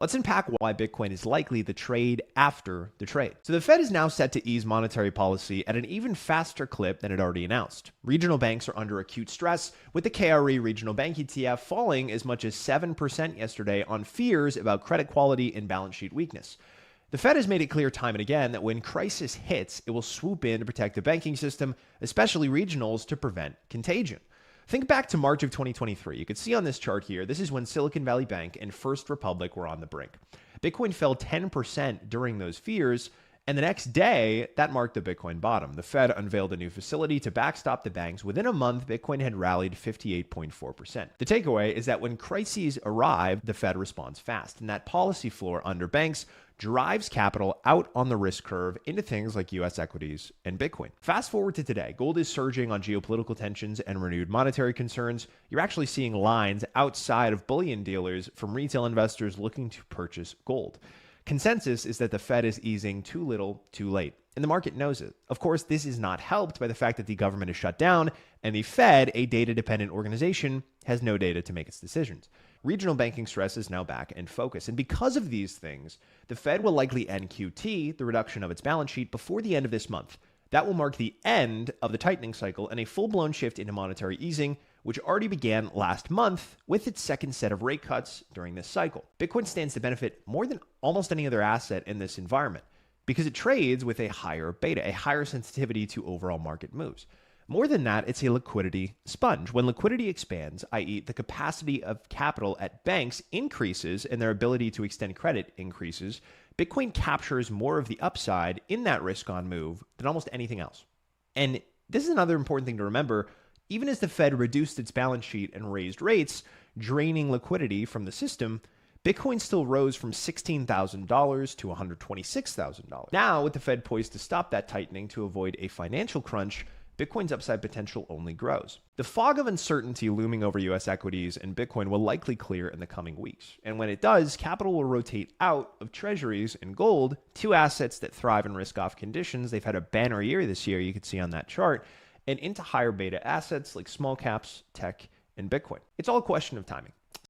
Let's unpack why Bitcoin is likely the trade after the trade. So the Fed is now set to ease monetary policy at an even faster clip than it already announced. Regional banks are under acute stress, with the KRE Regional Bank ETF falling as much as 7% yesterday on fears about credit quality and balance sheet weakness. The Fed has made it clear time and again that when crisis hits, it will swoop in to protect the banking system, especially regionals, to prevent contagion. Think back to March of 2023. You can see on this chart here, this is when Silicon Valley Bank and First Republic were on the brink. Bitcoin fell 10% during those fears, and the next day, that marked the Bitcoin bottom. The Fed unveiled a new facility to backstop the banks. Within a month, Bitcoin had rallied 58.4%. The takeaway is that when crises arrive, the Fed responds fast, and that policy floor under banks drives capital out on the risk curve into things like US equities and Bitcoin. Fast forward to today, gold is surging on geopolitical tensions and renewed monetary concerns. You're actually seeing lines outside of bullion dealers from retail investors looking to purchase gold. Consensus is that the Fed is easing too little, too late, and the market knows it. Of course, this is not helped by the fact that the government is shut down, and the Fed, a data-dependent organization, has no data to make its decisions. Regional banking stress is now back in focus, and because of these things, the Fed will likely end QT, the reduction of its balance sheet, before the end of this month. That will mark the end of the tightening cycle and a full-blown shift into monetary easing, which already began last month with its second set of rate cuts during this cycle. Bitcoin stands to benefit more than almost any other asset in this environment because it trades with a higher beta, a higher sensitivity to overall market moves. More than that, it's a liquidity sponge. When liquidity expands, i.e., the capacity of capital at banks increases and their ability to extend credit increases, Bitcoin captures more of the upside in that risk-on move than almost anything else. And this is another important thing to remember. Even as the Fed reduced its balance sheet and raised rates, draining liquidity from the system, Bitcoin still rose from $16,000 to $126,000. Now, with the Fed poised to stop that tightening to avoid a financial crunch, Bitcoin's upside potential only grows. The fog of uncertainty looming over US equities and Bitcoin will likely clear in the coming weeks. And when it does, capital will rotate out of treasuries and gold, two assets that thrive in risk-off conditions. They've had a banner year this year, you can see on that chart, and into higher beta assets like small caps, tech, and Bitcoin. It's all a question of timing.